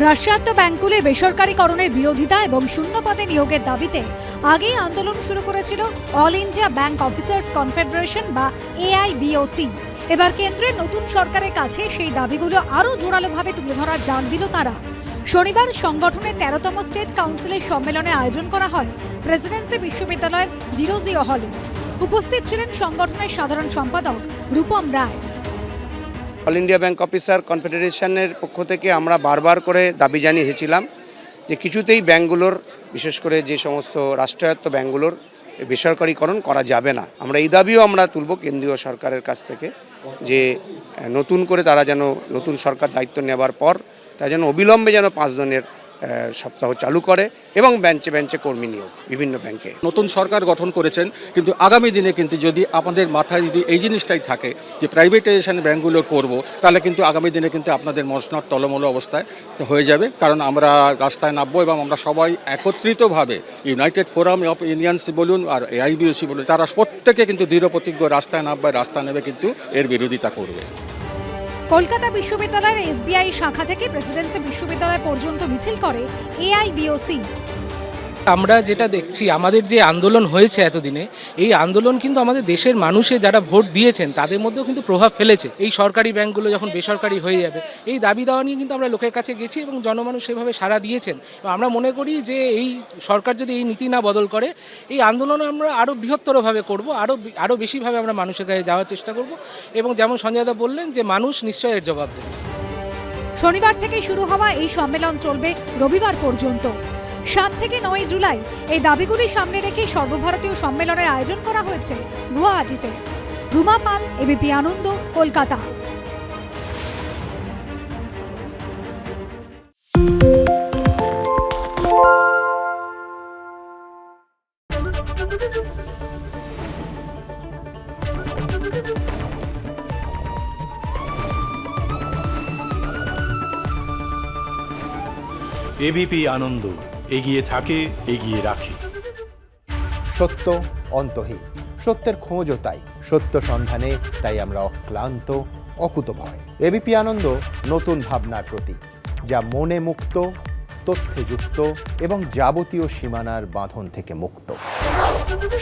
রাষ্ট্রায়ত্ত ব্যাংকগুলি বেসরকারীকরণের বিরোধিতা এবং শূন্য পদে নিয়োগের দাবিতে আগেই আন্দোলন শুরু করেছিল all India bank officers confederation বা AIBOC। এবার কেন্দ্রের নতুন সরকারের কাছে সেই দাবিগুলো আরও জোরালোভাবে তুলে ধরার ডাক দিল তারা। শনিবার সংগঠনের 13তম স্টেট কাউন্সিলের সম্মেলনে আয়োজন করা হয় প্রেসিডেন্সি বিশ্ববিদ্যালয়ের জিরোজিও হলে। উপস্থিত ছিলেন সংগঠনের সাধারণ সম্পাদক রূপম রায়। অল ইন্ডিয়া ব্যাংক অফিসার কনফেডারেশনের পক্ষ থেকে আমরা বারবার করে দাবি জানিয়ে এসেছিলাম যে কিছুতেই ব্যাংকগুলোর, বিশেষ করে যে সমস্ত রাষ্ট্রায়ত্ত ব্যাংকগুলোর বেসরকারীকরণ করা যাবে না। আমরা এই দাবিও আমরা তুলব কেন্দ্রীয় সরকারের কাছ থেকে যে নতুন করে তারা যেন, নতুন সরকার দায়িত্ব নেওয়ার পর তারা যেন অবিলম্বে যেন 5 দিনের সপ্তাহ চালু করে এবং বেঞ্চে বেঞ্চে কর্মী নিয়োগ বিভিন্ন ব্যাংকে। নতুন সরকার গঠন করেছেন, কিন্তু আগামী দিনে কিন্তু যদি আমাদের মাথায় যদি এই জিনিসটাই থাকে যে প্রাইভেটাইজেশন ব্যাংকগুলো করব, তাহলে কিন্তু আগামী দিনে কিন্তু আপনাদের মসনদ টলমল অবস্থায় হয়ে যাবে। কারণ আমরা রাস্তায় নামবো এবং আমরা সবাই একত্রিতভাবে ইউনাইটেড ফোরাম অফ ইউনিয়নস বলুন আর AIBOC বলুন, তারা প্রত্যেকে কিন্তু দৃঢ় প্রতিজ্ঞ রাস্তায় নামবে, রাস্তা নেবে কিন্তু এর বিরোধিতা করবে। কলকাতা বিশ্ববিদ্যালয়ের SBI শাখা থেকে প্রেসিডেন্সি বিশ্ববিদ্যালয় পর্যন্ত মিছিল করে AIBOC। আমরা যেটা দেখছি, আমাদের যে আন্দোলন হয়েছে এতদিনে, এই আন্দোলন কিন্তু আমাদের দেশের মানুষে যারা ভোট দিয়েছেন তাদের মধ্যেও কিন্তু প্রভাব ফেলেছে। এই সরকারি ব্যাংকগুলো যখন বেসরকারি হয়ে যাবে, এই দাবি দেওয়া নিয়ে কিন্তু আমরা লোকের কাছে গেছি এবং জনমানুষ সেভাবে সাড়া দিয়েছেন। আমরা মনে করি যে এই সরকার যদি এই নীতি না বদল করে, এই আন্দোলন আমরা আরও বৃহত্তরভাবে করব, আরও বেশিভাবে আমরা মানুষের কাছে যাওয়ার চেষ্টা করব এবং যেমন সঞ্জয়দা বললেন যে মানুষ নিশ্চয়ই এর জবাব দেবে। শনিবার থেকে শুরু হওয়া এই সম্মেলন চলবে রবিবার পর্যন্ত। 7 থেকে 9 জুলাই এই দাবিগুলি সামনে রেখে সর্বভারতীয় সম্মেলনের আয়োজন করা হয়েছে গুয়াহাটিতে। রুমা পাল, ABP আনন্দ, কলকাতা। ABP আনন্দ, এগিয়ে থাকে, এগিয়ে রাখে। সত্য অন্তহীন, সত্যের খোঁজও তাই, সত্য সন্ধানে তাই আমরা অক্লান্ত, অকুতভয়। ABP আনন্দ নতুন ভাবনার প্রতীক, যা মনে মুক্ত, তথ্যে যুক্ত এবং যাবতীয় সীমানার বাঁধন থেকে মুক্ত।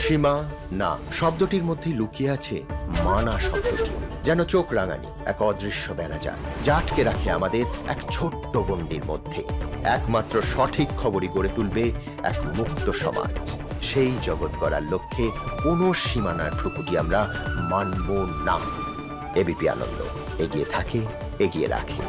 সীমা না শব্দটির মধ্যে লুকিয়ে আছে মানা শব্দটি, যেন চোখ রাঙানি এক অদৃশ্য বেড়াজাল, যা আটকে রাখে আমাদের এক ছোট্ট গণ্ডির মধ্যে। একমাত্র সঠিক খবরই গড়ে তুলবে এক মুক্ত সমাজ। সেই জগৎ গড়ার লক্ষ্যে কোনো সীমানার ঠুকুটি আমরা মানব না। ABP আনন্দ, এগিয়ে থাকে, এগিয়ে রাখে।